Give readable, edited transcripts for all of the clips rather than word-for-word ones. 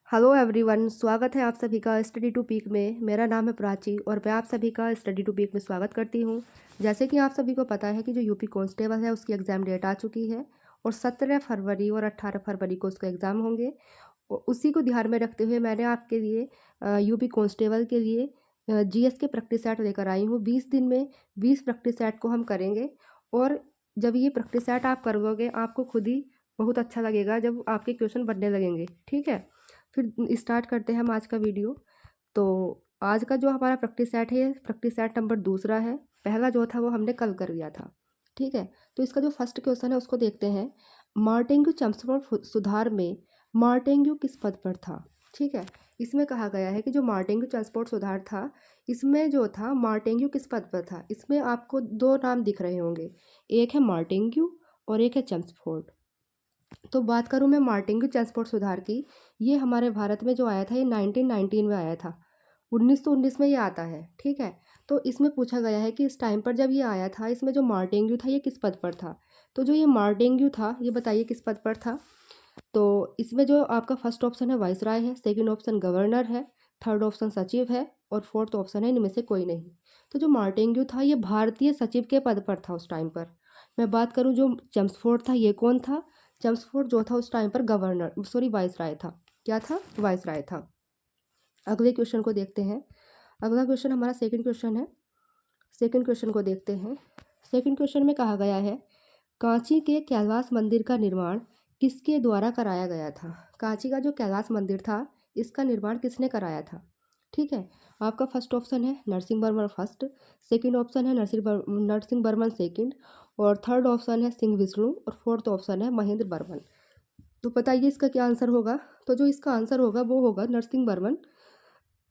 Hello everyone, स्वागत है आप सभी का स्टडी टू पीक में। मेरा नाम है प्राची और मैं आप सभी का स्टडी टू पीक में स्वागत करती हूं। जैसे कि आप सभी को पता है कि जो यूपी कांस्टेबल है उसकी एग्ज़ाम डेट आ चुकी है और 17 फरवरी और 18 फरवरी को उसके एग्ज़ाम होंगे। और उसी को ध्यान में रखते हुए मैंने आपके लिए यूपी कांस्टेबल के लिए जीएस के प्रैक्टिस सेट लेकर आई हूँ। 20 दिन में 20 प्रैक्टिस सेट को हम करेंगे और जब ये प्रैक्टिस सेट आप करोगे आपको खुद ही बहुत अच्छा लगेगा जब आपके क्वेश्चन बनने लगेंगे। ठीक है, फिर स्टार्ट करते हैं हम आज का वीडियो। तो आज का जो हमारा प्रैक्टिस सेट है, प्रैक्टिस सेट नंबर दूसरा है। पहला जो था वो हमने कल कर लिया था। ठीक है, तो इसका जो फर्स्ट क्वेश्चन है उसको देखते हैं। मार्टेंग्यू चेम्सफोर्ड सुधार में मार्टेंग्यू किस पद पर था? ठीक है, इसमें कहा गया है कि जो मार्टेंग्यू चेम्सफोर्ड सुधार था, इसमें जो था मार्टेंग्यू किस पद पर था। इसमें आपको दो नाम दिख रहे होंगे, एक है मार्टेंग्यू और एक है चेम्सफोर्ड। तो बात करूं मैं मार्टेंग्यू चेम्सफोर्ड सुधार की, ये हमारे भारत में जो आया था ये 1919 में आया था। 1919 में ये आता है। ठीक है, तो इसमें पूछा गया है कि इस टाइम पर जब ये आया था इसमें जो मार्टेंग्यू था ये किस पद पर था। तो जो ये मार्टेंग्यू था ये बताइए किस पद पर था। तो इसमें जो आपका फर्स्ट ऑप्शन है वाइसराय है, सेकंड ऑप्शन गवर्नर है, थर्ड ऑप्शन सचिव है और फोर्थ ऑप्शन है इनमें से कोई नहीं। तो जो मार्टेंग्यू था ये भारतीय सचिव के पद पर था उस टाइम पर। मैं बात करूं जो चेम्सफोर्ड था ये कौन था? चेम्सफोर्ड जो था उस टाइम पर गवर्नर सॉरी वाइसराय था। क्या था? वाइसराय था। अगले क्वेश्चन को देखते हैं। अगला क्वेश्चन हमारा सेकंड क्वेश्चन है। सेकंड क्वेश्चन को देखते हैं। सेकंड क्वेश्चन में कहा गया है कांची के कैलाश मंदिर का निर्माण किसके द्वारा कराया गया था? कांची का जो कैलाश मंदिर था इसका निर्माण किसने कराया था? ठीक है, आपका फर्स्ट ऑप्शन है Narasimha Varman first, second option है नरसिंह वर्मन सेकंड और थर्ड ऑप्शन है सिंह विष्णु और फोर्थ ऑप्शन है महेंद्र वर्मन। तो बताइए इसका क्या आंसर होगा। तो जो इसका आंसर होगा वो होगा नरसिंह वर्मन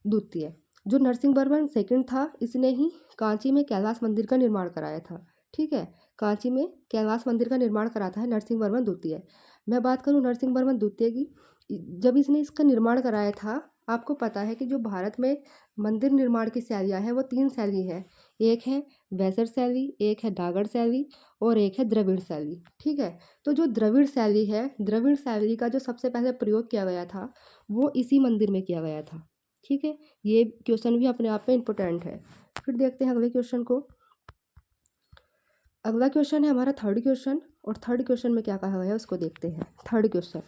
द्वितीय। जो नरसिंह वर्मन सेकंड था इसने ही कांची में कैलाश मंदिर का निर्माण कराया था। ठीक है, कांची में कैलाश मंदिर का निर्माण कराता है नरसिंह वर्मन द्वितीय। मैं बात करूं नरसिंह वर्मन द्वितीय की, जब इसने इसका निर्माण कराया था, आपको पता है कि जो भारत में मंदिर निर्माण की शैलियाँ हैं वो तीन शैली हैं। एक है वैसर शैली, एक है नागर शैली और एक है द्रविड़ शैली। ठीक है, तो जो द्रविड़ शैली है, द्रविड़ शैली का जो सबसे पहले प्रयोग किया गया था वो इसी मंदिर में किया गया था। ठीक है, ये क्वेश्चन भी अपने आप में इम्पोर्टेंट है। फिर देखते हैं अगले क्वेश्चन को। अगला क्वेश्चन है हमारा थर्ड क्वेश्चन और थर्ड क्वेश्चन में क्या कहा गया है उसको देखते हैं। थर्ड क्वेश्चन,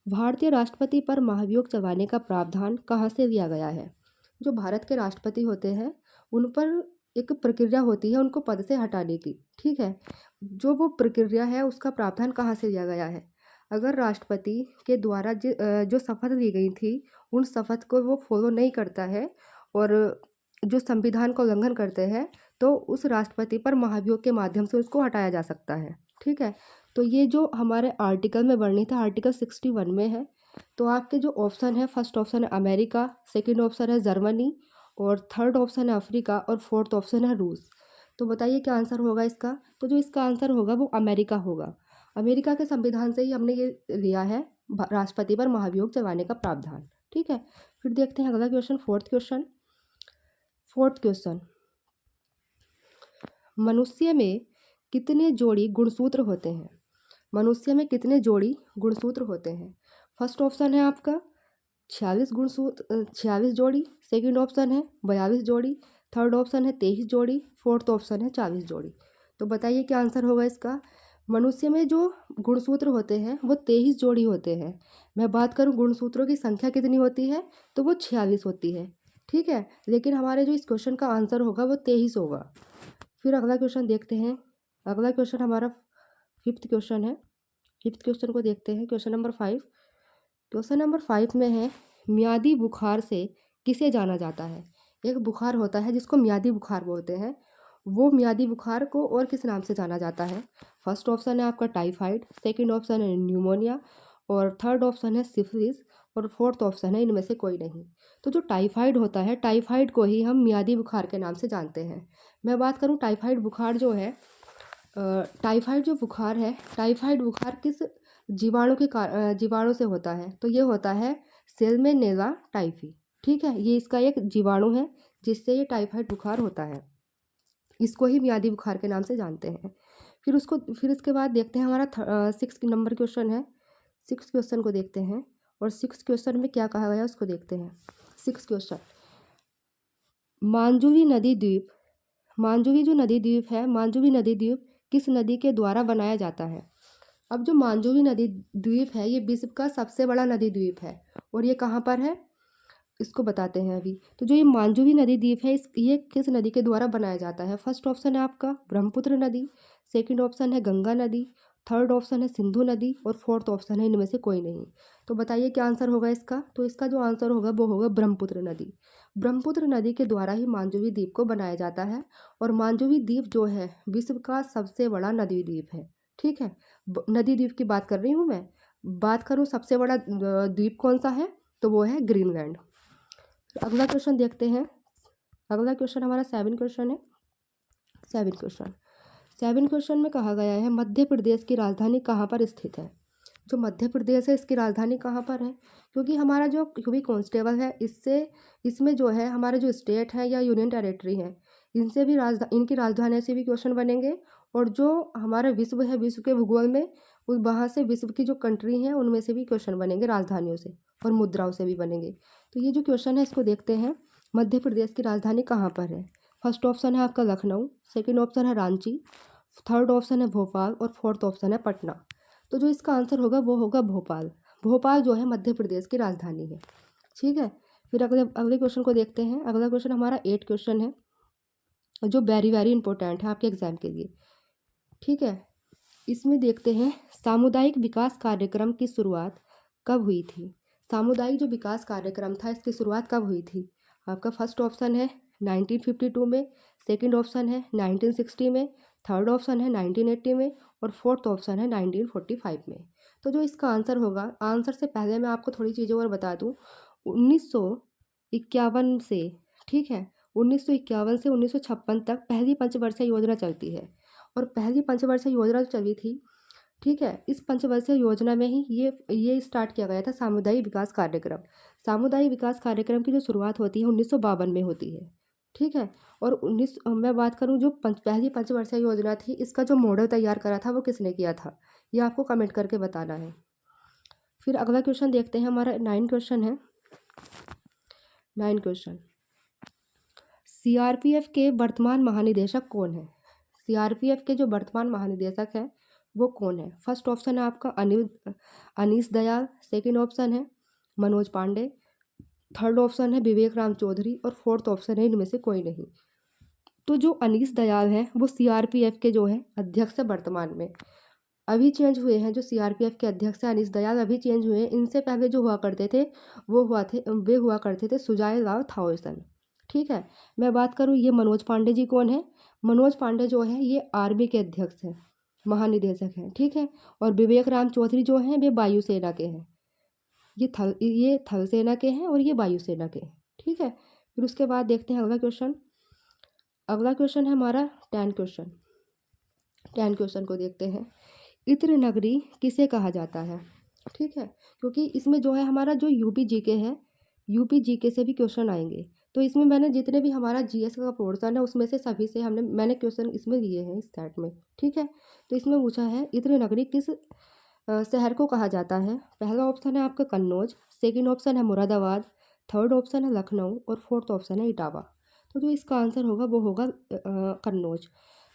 भारतीय राष्ट्रपति पर महाभियोग चलाने का प्रावधान कहाँ से लिया गया है? जो भारत के राष्ट्रपति होते हैं उन पर एक प्रक्रिया होती है उनको पद से हटाने की। ठीक है, जो वो प्रक्रिया है उसका प्रावधान कहाँ से लिया गया है? अगर राष्ट्रपति के द्वारा जो शपथ ली गई थी उन शपथ को वो फॉलो नहीं करता है और जो संविधान का उल्लंघन करते हैं तो उस राष्ट्रपति पर महाभियोग के माध्यम से उसको हटाया जा सकता है। ठीक है, तो ये जो हमारे आर्टिकल में वर्णित है आर्टिकल 61 में है। तो आपके जो ऑप्शन है फर्स्ट ऑप्शन है अमेरिका, सेकंड ऑप्शन है जर्मनी और थर्ड ऑप्शन है अफ्रीका और फोर्थ ऑप्शन है रूस। तो बताइए क्या आंसर होगा इसका। तो जो इसका आंसर होगा वो अमेरिका होगा। अमेरिका के संविधान से ही हमने ये लिया है राष्ट्रपति पर महाभियोग चलाने का प्रावधान। ठीक है, फिर देखते हैं अगला question, fourth question. Fourth question, मनुष्य में कितने जोड़ी गुणसूत्र होते हैं? मनुष्य में कितने जोड़ी गुणसूत्र होते हैं? फर्स्ट ऑप्शन है आपका 46 गुणसूत्र, 46 जोड़ी, सेकंड ऑप्शन है 42 जोड़ी, थर्ड ऑप्शन है 23 जोड़ी, फोर्थ ऑप्शन है 40 जोड़ी। तो बताइए क्या आंसर होगा इसका। मनुष्य में जो गुणसूत्र होते हैं वो 23 जोड़ी होते हैं। मैं बात करूं गुणसूत्रों की संख्या कितनी होती है तो वो 46 होती है। ठीक है, लेकिन हमारे जो इस क्वेश्चन का आंसर होगा वो 23 होगा। फिर अगला क्वेश्चन देखते हैं। अगला क्वेश्चन हमारा फिफ्थ क्वेश्चन है। फिफ्थ क्वेश्चन को देखते हैं, क्वेश्चन नंबर 5। क्वेश्चन नंबर 5 में है मियादी बुखार से किसे जाना जाता है? एक बुखार होता है जिसको मियादी बुखार बोलते हैं, वो मियादी बुखार को और किस नाम से जाना जाता है? फर्स्ट ऑप्शन है आपका टाइफाइड, सेकंड ऑप्शन है न्यूमोनिया और थर्ड ऑप्शन है सिफिलिस और फोर्थ ऑप्शन है इनमें से कोई नहीं। तो जो टाइफाइड होता है टाइफाइड को ही हम मियादी बुखार के नाम से जानते हैं। मैं बात करूं टाइफाइड बुखार जो है, टाइफाइड जो बुखार है, टाइफाइड बुखार किस जीवाणु से होता है? तो ये होता है सेल्मेनेला टाइफी। ठीक है, ये इसका एक जीवाणु है जिससे ये टाइफाइड बुखार होता है। इसको ही मियादी बुखार के नाम से जानते हैं। फिर इसके बाद देखते हैं हमारा 6 नंबर क्वेश्चन है। 6 क्वेश्चन को देखते हैं। और 6 क्वेश्चन में क्या कहा गया है उसको देखते हैं। 6 क्वेश्चन, मांजुवी नदी द्वीप, मांजुवी जो नदी द्वीप है, मांजुवी नदी द्वीप किस नदी के द्वारा बनाया जाता है। अब जो मांजुवी नदी द्वीप है ये विश्व का सबसे बड़ा नदी द्वीप है और ये कहाँ पर है इसको बताते हैं अभी। तो जो ये मांजुवी नदी द्वीप है ये किस नदी के द्वारा बनाया जाता है। फर्स्ट ऑप्शन है आपका ब्रह्मपुत्र नदी, सेकंड ऑप्शन है गंगा नदी, थर्ड ऑप्शन है सिंधु नदी और फोर्थ ऑप्शन है इनमें से कोई नहीं। तो बताइए क्या आंसर होगा इसका। तो इसका जो आंसर होगा वो होगा ब्रह्मपुत्र नदी। ब्रह्मपुत्र नदी के द्वारा ही मांजुवी द्वीप को बनाया जाता है और मांजुवी द्वीप जो है विश्व का सबसे बड़ा नदी द्वीप है। ठीक है, नदी द्वीप की बात कर रही हूँ मैं। बात करूँ सबसे बड़ा द्वीप कौन सा है, तो वो है ग्रीनलैंड। अगला क्वेश्चन देखते हैं। अगला क्वेश्चन हमारा 7 क्वेश्चन है। 7 क्वेश्चन में कहा गया है मध्य प्रदेश की राजधानी कहाँ पर स्थित है। जो मध्य प्रदेश है इसकी राजधानी कहाँ पर है, क्योंकि हमारा जो यूपी कांस्टेबल है इसमें जो है हमारे जो स्टेट है या यूनियन टेरिटरी है इनसे भी इनकी राजधानी से भी क्वेश्चन बनेंगे और जो हमारा विश्व है, विश्व के भूगोल में वहाँ से विश्व की जो कंट्री हैं उनमें से भी क्वेश्चन बनेंगे, राजधानियों से और मुद्राओं से भी बनेंगे। तो ये जो क्वेश्चन है इसको देखते हैं। मध्य प्रदेश की राजधानी कहाँ पर है। फर्स्ट ऑप्शन है आपका लखनऊ, सेकंड ऑप्शन है रांची, थर्ड ऑप्शन है भोपाल और फोर्थ ऑप्शन है पटना। तो जो इसका आंसर होगा वो होगा भोपाल। भोपाल जो है मध्य प्रदेश की राजधानी है। ठीक है, फिर अगले क्वेश्चन को देखते हैं। अगला क्वेश्चन हमारा 8 क्वेश्चन है जो वेरी वेरी इंपॉर्टेंट है आपके एग्जाम के लिए। ठीक है, इसमें देखते हैं सामुदायिक विकास कार्यक्रम की शुरुआत कब हुई थी। सामुदायिक जो विकास कार्यक्रम था इसकी शुरुआत कब हुई थी। आपका फर्स्ट ऑप्शन है 1952 में, सेकंड ऑप्शन है 1960 में, थर्ड ऑप्शन है 1980 में और फोर्थ ऑप्शन है 1945 में। तो जो इसका आंसर होगा, आंसर से पहले मैं आपको थोड़ी चीज़ें और बता दूँ। 1951 से, ठीक है, 1951 से 1956 तक पहली पंचवर्षीय योजना चलती है और पहली पंचवर्षीय योजना जो चली थी, ठीक है, इस पंचवर्षीय योजना में ही ये स्टार्ट किया गया था सामुदायिक विकास कार्यक्रम। सामुदायिक विकास कार्यक्रम की जो शुरुआत होती है 1952 में होती है। ठीक है, और मैं बात करूं जो पहली पंचवर्षीय योजना थी इसका जो मॉडल तैयार करा था वो किसने किया था, ये आपको कमेंट करके बताना है। फिर अगला क्वेश्चन देखते हैं, हमारा 9 क्वेश्चन है। 9 क्वेश्चन, सीआरपीएफ के वर्तमान महानिदेशक कौन है। सीआरपीएफ के जो वर्तमान महानिदेशक है वो कौन है। फर्स्ट ऑप्शन है आपका अनीस दयाल, सेकंड ऑप्शन है मनोज पांडे, थर्ड ऑप्शन है विवेक राम चौधरी और फोर्थ ऑप्शन है इनमें से कोई नहीं। तो जो अनीस दयाल हैं वो सीआरपीएफ के जो है अध्यक्ष है वर्तमान में, अभी चेंज हुए हैं। जो सीआरपीएफ के अध्यक्ष हैं अनीस दयाल अभी चेंज हुए हैं। इनसे पहले जो हुआ करते थे वे हुआ करते थे सुजाय लाल थाओसन। ठीक है, मैं बात करूँ ये मनोज पांडे जी कौन है। मनोज पांडे जो है ये आर्मी के अध्यक्ष हैं, महानिदेशक हैं। ठीक है, और विवेक राम चौधरी जो हैं वे वायुसेना के हैं। ये थल सेना के हैं और ये वायुसेना के हैं। ठीक है, फिर उसके बाद देखते हैं अगला क्वेश्चन। अगला क्वेश्चन है हमारा 10 क्वेश्चन। 10 क्वेश्चन को देखते हैं। इत्र नगरी किसे कहा जाता है। ठीक है, क्योंकि इसमें जो है हमारा जो यूपी जीके है, यूपी जीके से भी क्वेश्चन आएंगे। तो इसमें मैंने जितने भी हमारा जीएस का पोर्शन है उसमें से सभी से मैंने क्वेश्चन इसमें लिए हैं इस सेट में। ठीक है, तो इसमें पूछा है इत्र नगरी किस शहर को कहा जाता है। पहला ऑप्शन है आपका कन्नौज, सेकंड ऑप्शन है मुरादाबाद, थर्ड ऑप्शन है लखनऊ और फोर्थ ऑप्शन है इटावा। तो जो इसका आंसर होगा वो होगा कन्नौज।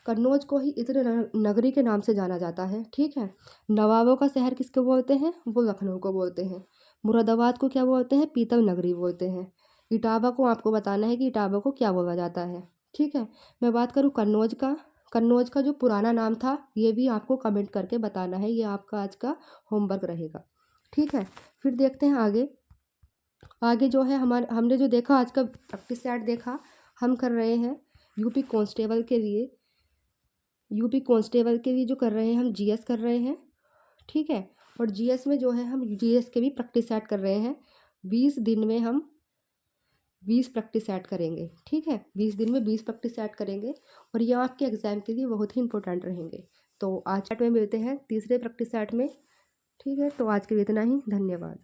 कन्नौज को ही इत्र नगरी के नाम से जाना जाता है। ठीक है, नवाबों का शहर किसको बोलते हैं, वो लखनऊ को बोलते हैं। मुरादाबाद को क्या बोलते हैं, पीतल नगरी बोलते हैं। इटावा को आपको बताना है कि इटावा को क्या बोला जाता है। ठीक है, मैं बात करूँ कन्नौज का, कन्नौज का जो पुराना नाम था ये भी आपको कमेंट करके बताना है, ये आपका आज का होमवर्क रहेगा। ठीक है, फिर देखते हैं आगे। आगे जो है हमने जो देखा आज का प्रैक्टिस सेट देखा, हम कर रहे हैं यूपी कांस्टेबल के लिए। यूपी कांस्टेबल के लिए जो कर रहे हैं हम जीएस कर रहे हैं। ठीक है, और जीएस में जो है हम जीएस के भी प्रैक्टिस सेट कर रहे हैं। 20 दिन में हम 20 प्रैक्टिस सेट करेंगे। ठीक है, 20 दिन में 20 प्रैक्टिस सेट करेंगे और ये आपके एग्जाम के लिए बहुत ही इंपॉर्टेंट रहेंगे। तो आज सेट में मिलते हैं तीसरे प्रैक्टिस सेट में। ठीक है, तो आज के लिए इतना ही, धन्यवाद।